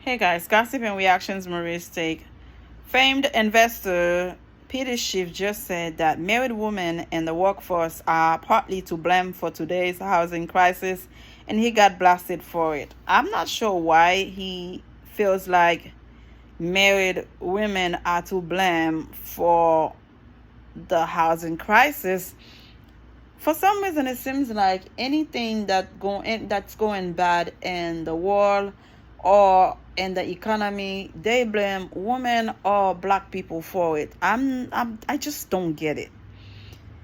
Hey guys, gossip and reactions. Marie's take. Famed investor Peter Schiff just said that married women in the workforce are partly to blame for today's housing crisis, and he got blasted for it. I'm not sure why he feels like married women are to blame for the housing crisis. For some reason, it seems like anything that's going bad in the world or in the economy, they blame women or black people for it. I just don't get it.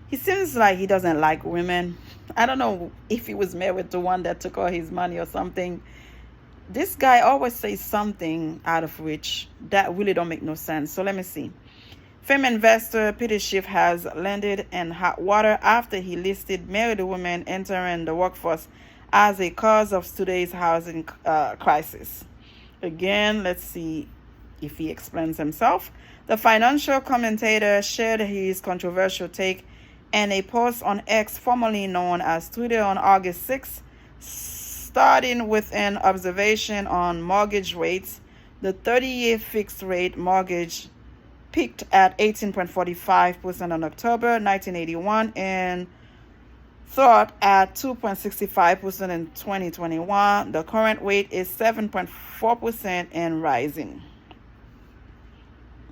He seems like he doesn't like women. I don't know if he was married to one that took all his money or something. This guy always says something out of which that really don't make no sense. So let me see. Fame investor Peter Schiff has landed in hot water after he listed married women entering the workforce as a cause of today's housing crisis. Again, let's see if he explains himself. The financial commentator shared his controversial take in a post on X, formerly known as Twitter, on August 6th, starting with an observation on mortgage rates. The 30-year fixed rate mortgage peaked at 18.45% on October 1981 and thought at 2.65% in 2021. The current rate is 7.4% and rising.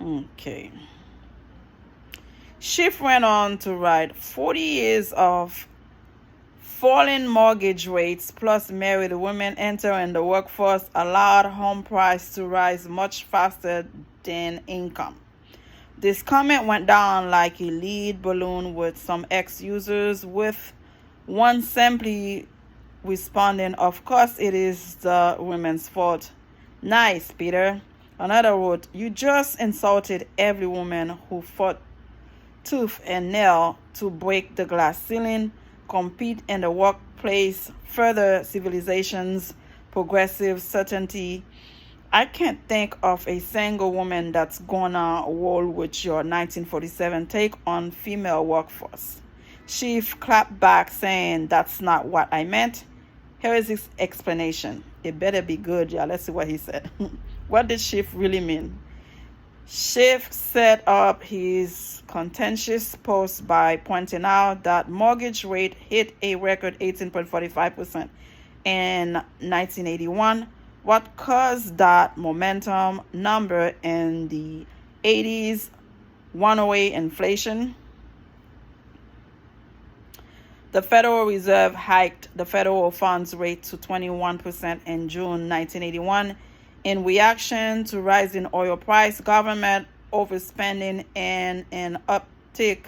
Okay. Schiff went on to write 40 years of falling mortgage rates plus married women entering the workforce allowed home price to rise much faster than income. This comment went down like a lead balloon with some ex-users, with one simply responding, "Of course it is the women's fault." Nice, Peter. Another wrote, "You just insulted every woman who fought tooth and nail to break the glass ceiling, compete in the workplace, further civilization's progressive certainty. I can't think of a single woman that's gonna roll with your 1947 take on female workforce." Schiff clapped back, saying, "That's not what I meant. Here is his explanation." It better be good, y'all. Let's see what he said. What did Schiff really mean? Schiff set up his contentious post by pointing out that mortgage rate hit a record 18.45% in 1981. What caused that momentum number in the 80s? Runaway inflation. The Federal Reserve hiked the federal funds rate to 21% in June 1981 in reaction to rising oil price, government overspending, and an uptick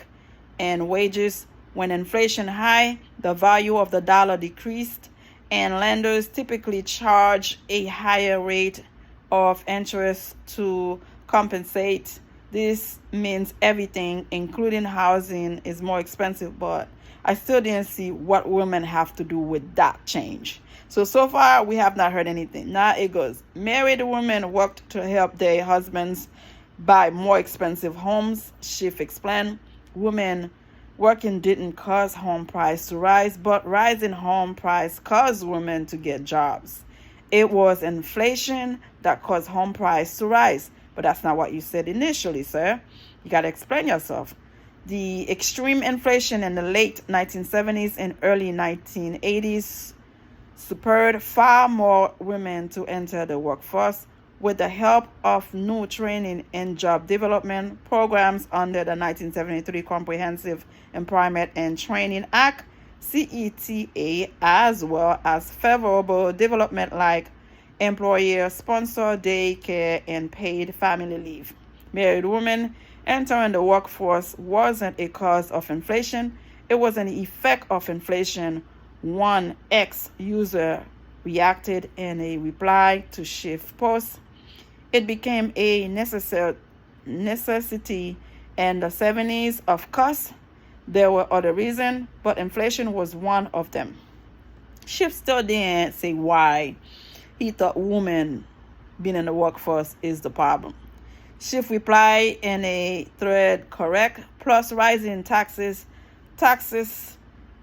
in wages. When inflation high, the value of the dollar decreased, and lenders typically charge a higher rate of interest to compensate. This means everything, including housing, is more expensive, but I still didn't see what women have to do with that change. So far, we have not heard anything. Now it goes. Married women worked to help their husbands buy more expensive homes. Schiff explained, women working didn't cause home price to rise, but rising home price caused women to get jobs. It was inflation that caused home price to rise. But that's not what you said initially, sir. You got to explain yourself. The extreme inflation in the late 1970s and early 1980s spurred far more women to enter the workforce. With the help of new training and job development programs under the 1973 Comprehensive Employment and Training Act, CETA, as well as favorable development like employer-sponsored daycare and paid family leave, married women entering the workforce wasn't a cause of inflation. It was an effect of inflation. One ex-user reacted in a reply to Schiff post. It became a necessity in the 70s. Of course, there were other reasons, but inflation was one of them. Schiff still didn't say why he thought women being in the workforce is the problem. Schiff replied in a thread, "Correct, plus rising taxes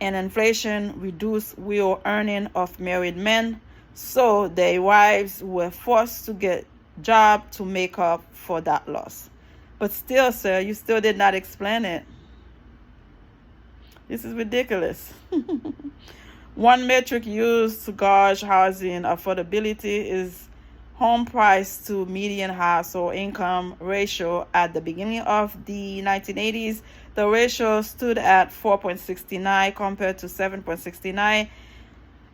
and inflation reduce real earning of married men. So their wives were forced to get job to make up for that loss. But still, sir, you still did not explain it. This is ridiculous. One metric used to gauge housing affordability is home price to median household income ratio. At the beginning of the 1980s, the ratio stood at 4.69 compared to 7.69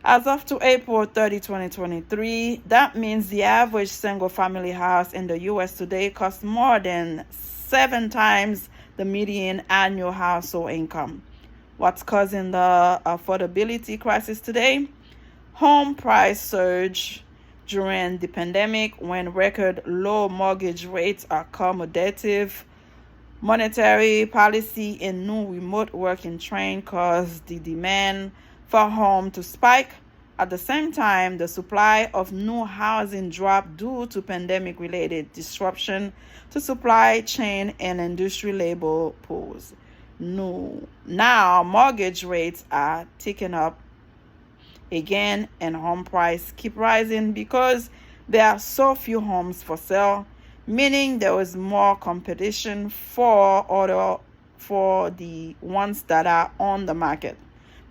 as of to April 30, 2023. That means the average single-family house in the U.S. today costs more than 7 times the median annual household income. What's causing the affordability crisis today? Home price surge during the pandemic when record low mortgage rates, accommodative monetary policy, and new remote working trend caused the demand for home to spike. At the same time, the supply of new housing dropped due to pandemic-related disruption to supply chain and industry labor pools. Now mortgage rates are ticking up again and home prices keep rising because there are so few homes for sale, meaning there is more competition for the ones that are on the market.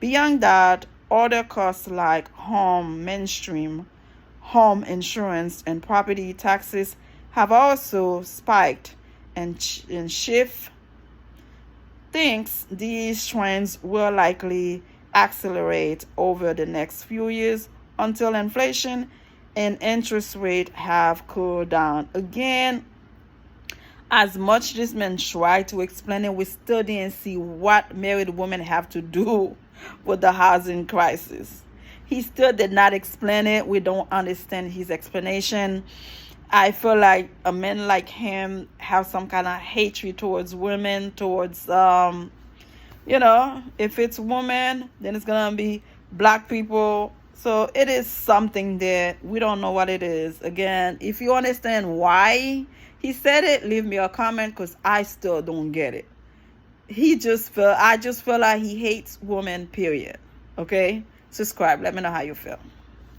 Beyond that, other costs like home mainstream, home insurance, and property taxes have also spiked and Schiff thinks these trends will likely accelerate over the next few years until inflation and interest rate have cooled down. Again, as much this man tried to explain it, we still didn't see what married women have to do with the housing crisis. He still did not explain it. We don't understand his explanation. I feel like a man like him have some kind of hatred towards women, towards if it's women, then it's gonna be black people. So it is something there. We don't know what it is. Again, if you understand why he said it, leave me a comment because I still don't get it. I just feel like he hates women, period. Okay? Subscribe. Let me know how you feel.